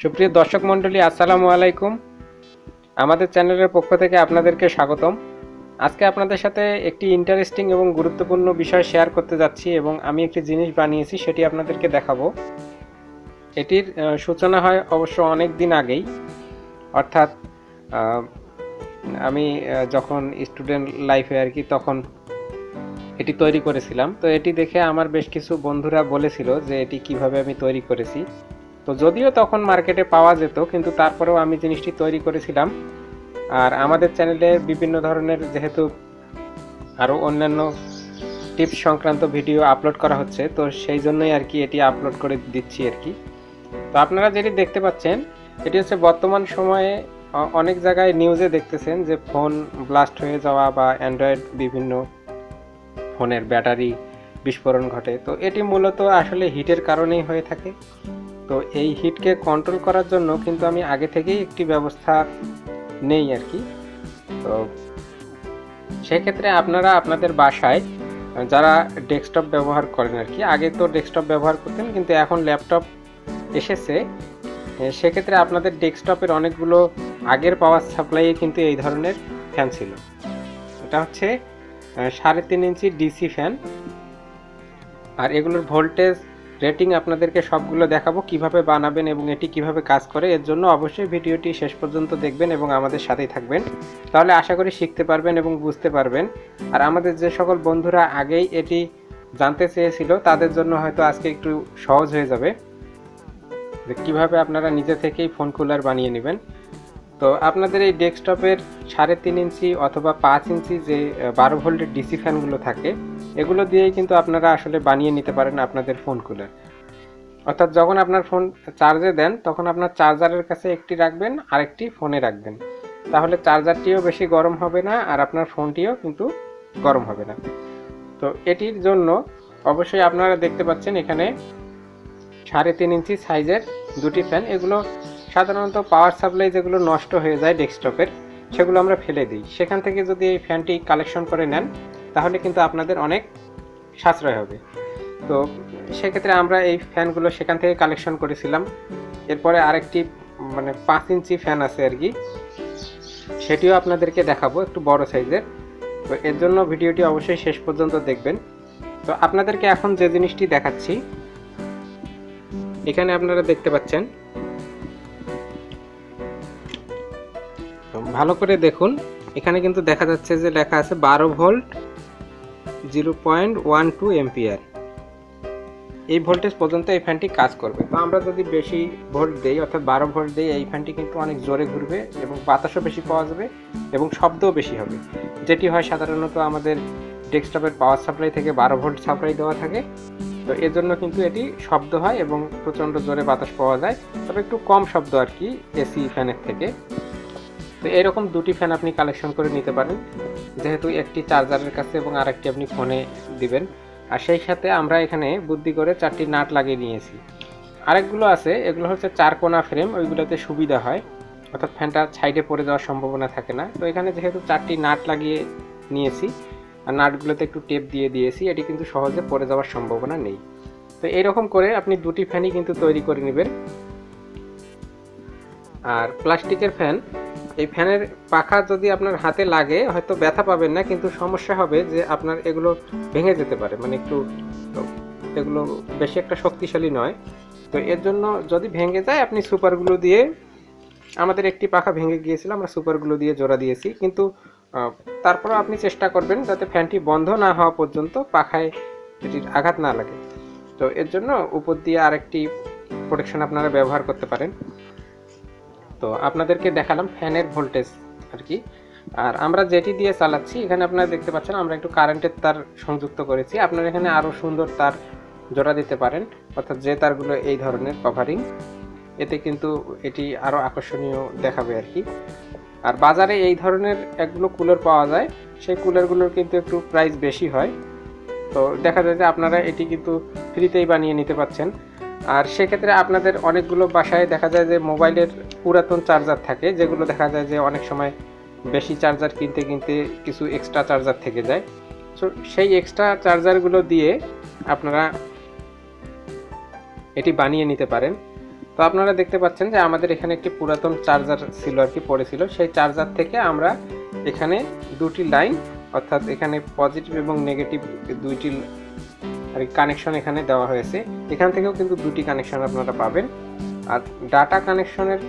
সুপ্রিয় দর্শক মণ্ডলী, আসসালামু আলাইকুম। আমাদের চ্যানেলের পক্ষ থেকে আপনাদেরকে স্বাগতম। আজকে আপনাদের সাথে একটি ইন্টারেস্টিং এবং গুরুত্বপূর্ণ বিষয় শেয়ার করতে যাচ্ছি এবং আমি একটি জিনিস বানিয়েছি, সেটি আপনাদেরকে দেখাবো। এটির সূচনা হয় অবশ্য অনেক দিন আগেই, অর্থাৎ আমি যখন স্টুডেন্ট লাইফে আর কি, তখন এটি তৈরি করেছিলাম। তো এটি দেখে আমার বেশ কিছু বন্ধুরা বলেছিল যে এটি কিভাবে আমি তৈরি করেছি। তো যদিও তখন মার্কেটে পাওয়া যেত, কিন্তু তারপরেও আমি জিনিসটি তৈরি করেছিলাম। আর আমাদের চ্যানেলে বিভিন্ন ধরনের, যেহেতু আরও অন্যান্য টিপস সংক্রান্ত ভিডিও আপলোড করা হচ্ছে, তো সেই জন্যই আর কি এটি আপলোড করে দিচ্ছি আর কি। তো আপনারা যেটি দেখতে পাচ্ছেন, এটি হচ্ছে বর্তমান সময়ে অনেক জায়গায় নিউজে দেখতেছেন যে ফোন ব্লাস্ট হয়ে যাওয়া বা অ্যান্ড্রয়েড বিভিন্ন ফোনের ব্যাটারি বিস্ফোরণ ঘটে। তো এটি মূলত আসলে হিটের কারণেই হয়ে থাকে। তো এই হিটকে কন্ট্রোল করার জন্য কিন্তু আমি আগে থেকেই একটি ব্যবস্থা নেই আর কি। তো সেক্ষেত্রে আপনারা আপনাদের বাসায় যারা ডেস্কটপ ব্যবহার করেন আর কি, আগে তো ডেস্কটপ ব্যবহার করতেন কিন্তু এখন ল্যাপটপ এসেছে, সেক্ষেত্রে আপনাদের ডেস্কটপের অনেকগুলো আগের পাওয়ার সাপ্লাইয়ে কিন্তু এই ধরনের ফ্যান ছিল। এটা হচ্ছে 3.5 ইঞ্চি ডিসি ফ্যান। আর এগুলোর ভোল্টেজ রেটিং আপনাদেরকে সবগুলো দেখাবো, কিভাবে বানাবেন এবং এটি কিভাবে কাজ করে। এর জন্য অবশ্যই ভিডিওটি শেষ পর্যন্ত দেখবেন এবং আমাদের সাথেই থাকবেন, তাহলে আশা করি শিখতে পারবেন এবং বুঝতে পারবেন। আর আমাদের যে সকল বন্ধুরা আগেই এটি জানতে চেয়েছিল, তাদের জন্য হয়তো আজকে একটু সহজ হয়ে যাবে যে কীভাবে আপনারা নিজে থেকেই ফোন কুলার বানিয়ে নেবেন। তো আপনাদের এই ডেস্কটপের 3.5 ইঞ্চি অথবা 5 ইঞ্চি যে 12 ভোল্টের ডিসি ফ্যানগুলো থাকে, এগুলো দিয়েই কিন্তু আপনারা আসলে বানিয়ে নিতে পারেন আপনাদের ফোন কুলার। অর্থাৎ যখন আপনার ফোন চার্জে দেন, তখন আপনার চার্জারের কাছে একটি রাখবেন, আরেকটি ফোনে রাখবেন, তাহলে চার্জারটিও বেশি গরম হবে না আর আপনার ফোনটিও কিন্তু গরম হবে না। তো এটির জন্য অবশ্যই আপনারা দেখতে পাচ্ছেন এখানে 3.5 ইঞ্চি সাইজের দুটি ফ্যান। এগুলো সাধারণত পাওয়ার সাপ্লাই যেগুলো নষ্ট হয়ে যায় ডেস্কটপের, সেগুলো আমরা ফেলে দিই। সেখান থেকে যদি এই ফ্যানটি কালেকশন করে নেন, তাহলে কিন্তু আপনাদের অনেক সাশ্রয় হবে। তো সেক্ষেত্রে আমরা এই ফ্যানগুলো সেখান থেকে কালেকশন করেছিলাম। এরপরে আরেকটি 5 ইঞ্চি ফ্যান আছে আর কি, সেটিও আপনাদেরকে দেখাবো, একটু বড় সাইজের। তো এর জন্য ভিডিওটি অবশ্যই শেষ পর্যন্ত দেখবেন। তো আপনাদেরকে এখন যে জিনিসটি দেখাচ্ছি, এখানে আপনারা দেখতে পাচ্ছেন, ভালো করে দেখুন, এখানে কিন্তু দেখা যাচ্ছে যে লেখা আছে 12 ভোল্ট 0.12 এম্পিয়ার। এই ভোল্টেজ পর্যন্ত এই ফ্যানটি কাজ করবে। তো আমরা যদি বেশি ভোল্ট দেই, অর্থাৎ 12 ভোল্ট দেই, এই ফ্যানটি কিন্তু অনেক জোরে ঘুরবে এবং বাতাসও বেশি পাওয়া যাবে এবং শব্দও বেশি হবে, যেটি হয় সাধারণত আমাদের ডেস্কটপের পাওয়ার সাপ্লাই থেকে 12 ভোল্ট সাপ্লাই দেওয়া থাকে। তো এর জন্য কিন্তু এটি শব্দ হয় এবং প্রচণ্ড জোরে বাতাস পাওয়া যায়, তবে একটু কম শব্দ আর কি এসি ফ্যানের থেকে। তো এরকম দুটি ফ্যান আপনি কালেকশন করে নিতে পারেন, যেহেতু একটি চার্জারের কাছে এবং আরেকটি আপনি ফোনে দিবেন। আর সেই সাথে আমরা এখানে বুদ্ধি করে 4টি নাট লাগিয়ে নিয়েছি। আরেকগুলো আছে, এগুলো হচ্ছে 4 কোণা ফ্রেম, ওইগুলোতে সুবিধা হয়, অর্থাৎ ফ্যানটা সাইডে পড়ে যাওয়ার সম্ভাবনা থাকে না। তো এখানে যেহেতু 4টি নাট লাগিয়ে নিয়েছি আর নাটগুলোতে একটু টেপ দিয়ে দিয়েছি, এটি কিন্তু সহজে পড়ে যাওয়ার সম্ভাবনা নেই। তো এইরকম করে আপনি দুটি ফ্যানই কিন্তু তৈরি করে নেবেন। আর প্লাস্টিকের ফ্যান, এই ফ্যানের পাখা যদি আপনার হাতে লাগে হয়তো ব্যথা পাবেন না, কিন্তু সমস্যা হবে যে আপনার এগুলো ভেঙে যেতে পারে, একটু এগুলো বেশি একটা শক্তিশালী নয়। তো এর জন্য যদি ভেঙে যায়, আপনি সুপারগুলো দিয়ে, আমাদের একটি পাখা ভেঙে গিয়েছিল, আমরা সুপারগুলো দিয়ে জোড়া দিয়েছি, কিন্তু তারপরও আপনি চেষ্টা করবেন যাতে ফ্যানটি বন্ধ না হওয়া পর্যন্ত পাখায় এটির আঘাত না লাগে। তো এর জন্য উপর দিয়ে আরেকটি প্রোটেকশন আপনারা ব্যবহার করতে পারেন। তো আপনাদেরকে দেখালাম ফ্যানের ভোল্টেজ আর কি। আর আমরা যেটি দিয়ে চালাচ্ছি, এখানে আপনারা দেখতে পাচ্ছেন আমরা একটু কারেন্টের তার সংযুক্ত করেছি। আপনারা এখানে আরও সুন্দর তার জোড়া দিতে পারেন, অর্থাৎ যে তারগুলো এই ধরনের কভারিং, এতে কিন্তু এটি আরও আকর্ষণীয় দেখাবে আর কি। আর বাজারে এই ধরনের একগুলো কুলার পাওয়া যায়, সেই কুলারগুলোর কিন্তু একটু প্রাইস বেশি হয়। তো দেখা যায় যে আপনারা এটি কিন্তু ফ্রিতেই বানিয়ে নিতে পারছেন। আর সেক্ষেত্রে আপনাদের অনেকগুলো বাসায় দেখা যায় যে মোবাইলের পুরাতন চার্জার থাকে, যেগুলো দেখা যায় যে অনেক সময় বেশি চার্জার কিনতে কিনতে কিছু এক্সট্রা চার্জার থেকে যায়। সো সেই এক্সট্রা চার্জারগুলো দিয়ে আপনারা এটি বানিয়ে নিতে পারেন। তো তো আপনারা দেখতে পাচ্ছেন যে আমাদের এখানে একটি পুরাতন চার্জার ছিল আর কি, পড়েছিল। সেই চার্জার থেকে আমরা এখানে দুটি লাইন, অর্থাৎ এখানে পজিটিভ এবং নেগেটিভ দুইটি আর কানেকশন এখানে দেওয়া হয়েছে। এখান থেকেও কিন্তু দুটি কানেকশন আপনারা পাবেন। আর ডাটা কানেকশনের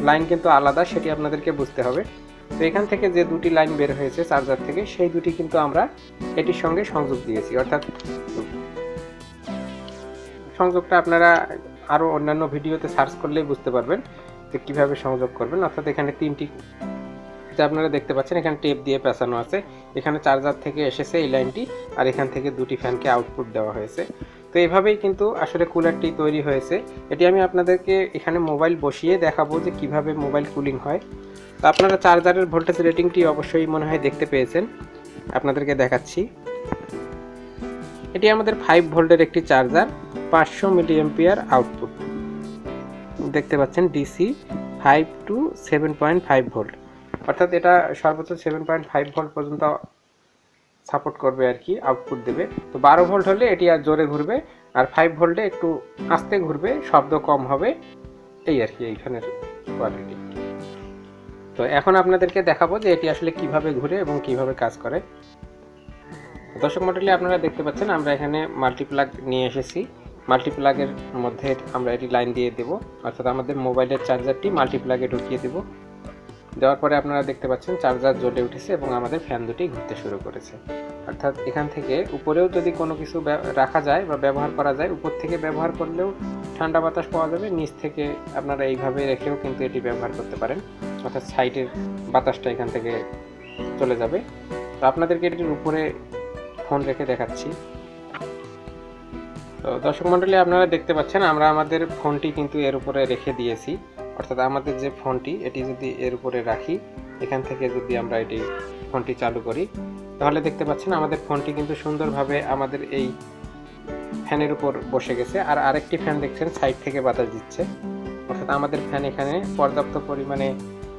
লাইন কিন্তু আলাদা, সেটি আপনাদেরকে বুঝতে হবে। তো এখান থেকে যে দুটি লাইন বের হয়েছে চার্জার থেকে, সেই দুটি কিন্তু আমরা এটির সঙ্গে সংযোগ দিয়েছি। অর্থাৎ সংযোগটা আপনারা আরও অন্যান্য ভিডিওতে সার্চ করলেই বুঝতে পারবেন যে কীভাবে সংযোগ করবেন। অর্থাৎ এখানে তিনটি, যা আপনারা দেখতে পাচ্ছেন এখানে টেপ দিয়ে পেঁচানো আছে। এখানে চার্জার থেকে এসেছে এই লাইনটি, আর এখান থেকে দুটি ফ্যানকে আউটপুট দেওয়া হয়েছে। তো এইভাবেই কিন্তু আসলে কুলারটি তৈরি হয়েছে। এটি আমি আপনাদেরকে এখানে মোবাইল বসিয়ে দেখাবো যে কিভাবে মোবাইল কুলিং হয়। তো আপনারা চার্জারের ভোল্টেজ রেটিংটি অবশ্যই মনে হয় দেখতে পেয়েছেন, আপনাদেরকে দেখাচ্ছি। এটি আমাদের 5 ভোল্টের একটি চার্জার, 500 মিলি অ্যাম্পিয়ার আউটপুট দেখতে পাচ্ছেন, ডিসি 5 to 7.5 ভোল্ট। অর্থাৎ এটা সর্বোচ্চ 7.5 ভোল্ট পর্যন্ত সাপোর্ট করবে আর কি, আউটপুট দেবে। তো 12 ভোল্ট হলে এটি আর জোরে ঘুরবে, আর 5 ভোল্টে একটু আস্তে ঘুরবে, শব্দ কম হবে, এই আর কি এইখানের কোয়ালিটি। তো এখন আপনাদেরকে দেখাবো যে এটি আসলে কিভাবে ঘুরে এবং কিভাবে কাজ করে। দর্শক মণ্ডলী, আপনারা দেখতে পাচ্ছেন আমরা এখানে মাল্টিপ্লাগ নিয়ে এসেছি। মাল্টিপ্লাগের মধ্যে আমরা এটি লাইন দিয়ে দেব, অর্থাৎ আমাদের মোবাইলের চার্জারটি মাল্টিপ্লাগে ঢুকিয়ে দেব। দেওয়ার পরে আপনারা দেখতে পাচ্ছেন চার্জার জ্বলে উঠেছে এবং আমাদের ফ্যান দুটি ঘুরতে শুরু করেছে। অর্থাৎ এখান থেকে উপরেও যদি কোনো কিছু রাখা যায় বা ব্যবহার করা যায়, উপর থেকে ব্যবহার করলেও ঠান্ডা বাতাস পাওয়া যাবে, নিচ থেকে আপনারা এইভাবে রেখেও কিন্তু এটি ব্যবহার করতে পারেন। অর্থাৎ সাইডের বাতাসটা এখান থেকে চলে যাবে। তো আপনাদেরকে এটির উপরে ফোন রেখে দেখাচ্ছি। তো দর্শক মণ্ডলী, আপনারা দেখতে পাচ্ছেন আমরা আমাদের ফোনটি কিন্তু এর উপরে রেখে দিয়েছি। অর্থাৎ আমাদের যে ফোনটি, এটি যদি এর উপরে রাখি, এখান থেকে যদি আমরা এটি ফোনটি চালু করি, তাহলে দেখতে পাচ্ছেন আমাদের ফোনটি কিন্তু সুন্দরভাবে আমাদের এই ফ্যানের উপর বসে গেছে। আর আরেকটি ফ্যান দেখছেন সাইড থেকে বাতাস দিচ্ছে। অর্থাৎ আমাদের ফ্যান এখানে পর্যাপ্ত পরিমাণে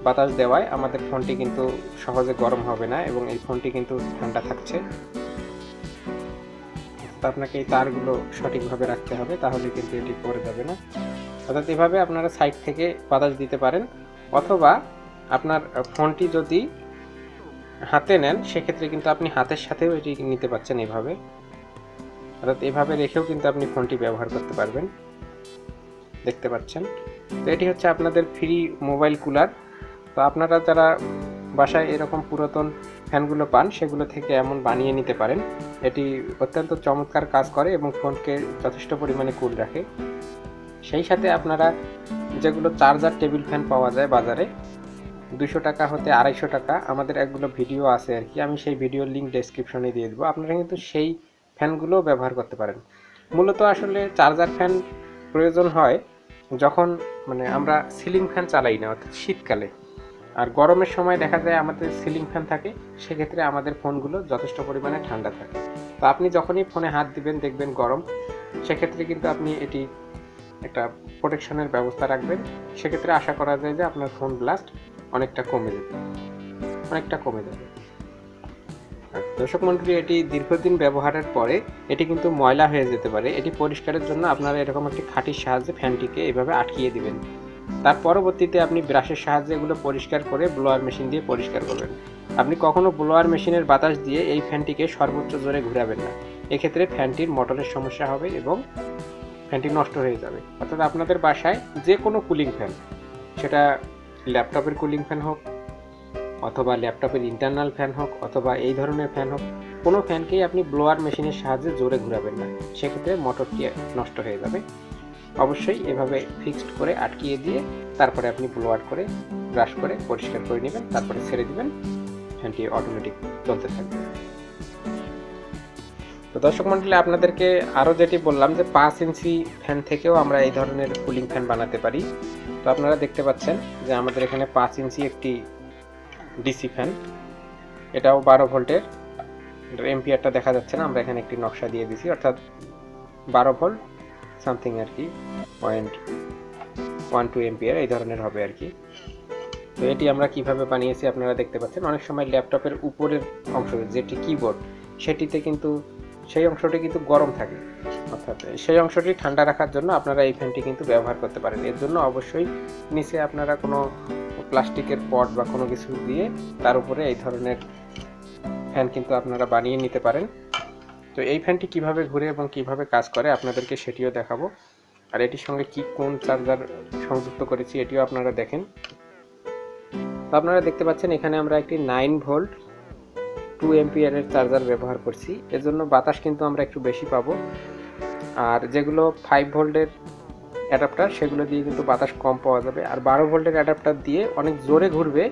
বাতাস দেওয়ায় আমাদের ফোনটি কিন্তু সহজে গরম হবে না এবং এই ফোনটি কিন্তু ঠান্ডা থাকছে। আপনাকে এই তারগুলো সঠিকভাবে রাখতে হবে, তাহলে কিন্তু এটি পড়ে যাবে না। অর্থাৎ এভাবে আপনারা সাইড থেকে বাতাস দিতে পারেন, অথবা আপনার ফোনটি যদি হাতে নেন সেক্ষেত্রে কিন্তু আপনি হাতের সাথেও এটি নিতে পারছেন এভাবে। অর্থাৎ এভাবে রেখেও কিন্তু আপনি ফোনটি ব্যবহার করতে পারবেন, দেখতে পাচ্ছেন। তো এটি হচ্ছে আপনাদের ফ্রি মোবাইল কুলার। তো আপনারা যারা বাসায় এরকম পুরাতন ফ্যানগুলো পান, সেগুলো থেকে এমন বানিয়ে নিতে পারেন। এটি অত্যন্ত চমৎকার কাজ করে এবং ফোনকে যথেষ্ট পরিমাণে কুল রাখে। সেই সাথে আপনারা যেগুলো চার্জার টেবিল ফ্যান পাওয়া যায় বাজারে 200 টাকা হতে 250 টাকা, আমাদের একগুলো ভিডিও আছে আর কি, আমি সেই ভিডিওর লিঙ্ক ডেসক্রিপশনে দিয়ে দেবো। আপনারা কিন্তু সেই ফ্যানগুলোও ব্যবহার করতে পারেন। মূলত আসলে চার্জার ফ্যান প্রয়োজন হয় যখন আমরা সিলিং ফ্যান চালাই না, অর্থাৎ শীতকালে। আর গরমের সময় দেখা যায় আমাদের সিলিং ফ্যান থাকে, সেক্ষেত্রে আমাদের ফোনগুলো যথেষ্ট পরিমাণে ঠান্ডা থাকে। তো আপনি যখনই ফোনে হাত দিবেন দেখবেন গরম, সেক্ষেত্রে কিন্তু আপনি এটি একটা প্রোটেকশনের ব্যবস্থা রাখবেন। সেক্ষেত্রে আশা করা যায় যে আপনার ফোন ব্লাস্ট অনেকটা কমে যাবে। আর দর্শক মণ্ডলী, এটি দীর্ঘদিন ব্যবহারের পরে এটি কিন্তু ময়লা হয়ে যেতে পারে। এটি পরিষ্কারের জন্য আপনারা এরকম একটি খাঁটির সাহায্যে ফ্যানটিকে এভাবে আটকিয়ে দিবেন। তার পরবর্তীতে আপনি ব্রাশের সাহায্যে এগুলো পরিষ্কার করে ব্লোয়ার মেশিন দিয়ে পরিষ্কার করবেন। আপনি কখনো ব্লোয়ার মেশিনের বাতাস দিয়ে এই ফ্যানটিকে সর্বোচ্চ জোরে ঘুরাবেন না, এক্ষেত্রে ফ্যানটির মোটরের সমস্যা হবে এবং ফ্যানটি নষ্ট হয়ে যাবে। অর্থাৎ আপনাদের বাসায় যে কোনো কুলিং ফ্যান, সেটা ল্যাপটপের কুলিং ফ্যান হোক, অথবা ল্যাপটপের ইন্টারনাল ফ্যান হোক, অথবা এই ধরনের ফ্যান হোক, কোনো ফ্যানকেই আপনি ব্লোয়ার মেশিনের সাহায্যে জোরে ঘুরাবেন না, সেক্ষেত্রে মোটরটি নষ্ট হয়ে যাবে। অবশ্যই এভাবে ফিক্সড করে আটকিয়ে দিয়ে তারপরে আপনি ব্লোয়ার করে ব্রাশ করে পরিষ্কার করে নেবেন, তারপরে ছেড়ে দিবেন, ফ্যানটি অটোমেটিক চলতে থাকবে। তো দর্শক মণ্ডলী, আপনাদেরকে আরও যেটি বললাম যে 5 ইঞ্চি ফ্যান থেকেও আমরা এই ধরনের কুলিং ফ্যান বানাতে পারি। তো আপনারা দেখতে পাচ্ছেন যে আমাদের এখানে 5 ইঞ্চি একটি ডিসি ফ্যান, এটাও 12 ভোল্টের। এম্পিয়ারটা দেখা যাচ্ছে না, আমরা এখানে একটি নকশা দিয়ে দিছি, অর্থাৎ 12 ভোল্ট সামথিং আর কি, 0.12 এম্পিয়ার এই ধরনের হবে আর কি। তো এটি আমরা কিভাবে বানিয়েছি আপনারা দেখতে পাচ্ছেন। অনেক সময় ল্যাপটপের উপরের অংশ যেটি কিবোর্ড, সেটিতে কিন্তু সেই অংশটি কিন্তু গরম থাকে। অর্থাৎ সেই অংশটি ঠান্ডা রাখার জন্য আপনারা এই ফ্যানটি কিন্তু ব্যবহার করতে পারেন। এর জন্য অবশ্যই নিচে আপনারা কোনো প্লাস্টিকের পট বা কোনো কিছু দিয়ে তার উপরে এই ধরনের ফ্যান কিন্তু আপনারা বানিয়ে নিতে পারেন। তো এই ফ্যানটি কিভাবে ঘুরে এবং কিভাবে কাজ করে আপনাদেরকে সেটিও দেখাবো। আর এটির সঙ্গে কোন চার্জার সংযুক্ত করেছি এটিও আপনারা দেখেন। তো আপনারা দেখতে পাচ্ছেন এখানে আমরা একটি 9 ভোল্ট 2 এম্পিয়ারের চার্জার ব্যবহার করছি। এর জন্য বাতাস কিন্তু আমরা একটু বেশি পাবো। আর যেগুলো 5 ভোল্টের অ্যাডাপ্টার সেগুলো দিয়ে কিন্তু বাতাস কম পাওয়া যাবে। আর 12 ভোল্টের অ্যাডাপ্টার দিয়ে অনেক জোরে ঘুরবে,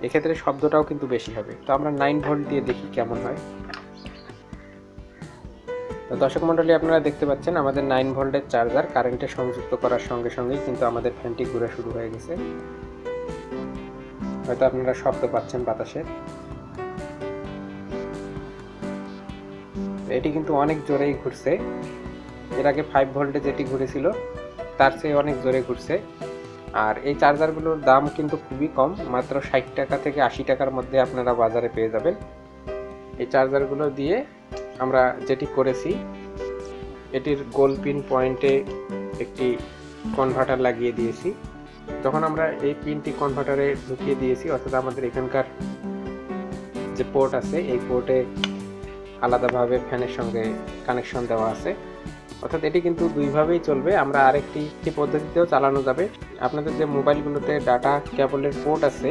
এক্ষেত্রে শব্দটাও কিন্তু বেশি হবে। তো আমরা 9 ভোল্ট দিয়ে দেখি কেমন হয়। তো দর্শক মণ্ডলী, আপনারা দেখতে পাচ্ছেন আমাদের 9 ভোল্টের চার্জার কারেন্টে সংযুক্ত করার সঙ্গে সঙ্গেই কিন্তু আমাদের ফ্যানটি ঘুরে শুরু হয়ে গেছে। হয়তো আপনারা শব্দ পাচ্ছেন বাতাসের। এটি কিন্তু অনেক জোরেই ঘুরছে। এর আগে 5 ভোল্টে যেটি ঘুরেছিল তার চেয়ে অনেক জোরে ঘুরছে। আর এই চার্জারগুলোর দাম কিন্তু খুবই কম, মাত্র 60 টাকা থেকে 80 টাকার মধ্যে আপনারা বাজারে পেয়ে যাবেন। এই চার্জারগুলো দিয়ে আমরা যেটি করেছি, এটির গোল পিন পয়েন্টে একটি কনভার্টার লাগিয়ে দিয়েছি। যখন আমরা এই পিনটি কনভার্টারে ঢুকিয়ে দিয়েছি, অর্থাৎ আমাদের এখানকার যে পোর্ট আছে এই পোর্টে আলাদাভাবে ফ্যানের সঙ্গে কানেকশন দেওয়া আছে, অর্থাৎ এটি কিন্তু দুইভাবেই চলবে। আমরা আরেকটি পদ্ধতিতেও চালানো যাবে। আপনাদের যে মোবাইলগুলোতে ডাটা কেবলের পোর্ট আছে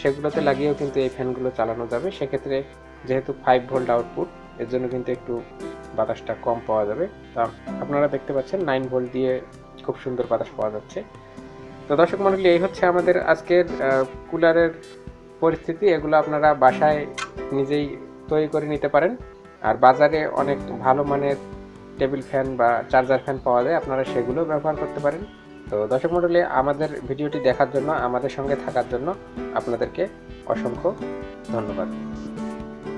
সেগুলোতে লাগিয়েও কিন্তু এই ফ্যানগুলো চালানো যাবে। সেক্ষেত্রে যেহেতু 5 ভোল্ট আউটপুট, এর জন্য কিন্তু একটু বাতাসটা কম পাওয়া যাবে। তা আপনারা দেখতে পাচ্ছেন 9 ভোল্ট দিয়ে খুব সুন্দর বাতাস পাওয়া যাচ্ছে। তো দর্শক মণ্ডলী, এই হচ্ছে আমাদের আজকের কুলারের পরিস্থিতি। এগুলো আপনারা বাসায় নিজেই তৈরি করে নিতে পারেন। আর বাজারে অনেক ভালো মানের টেবিল ফ্যান বা চার্জার ফ্যান পাওয়া যায়, আপনারা সেগুলো ব্যবহার করতে পারেন। তো দর্শক মণ্ডলী, আমাদের ভিডিওটি দেখার জন্য, আমাদের সঙ্গে থাকার জন্য আপনাদেরকে অসংখ্য ধন্যবাদ।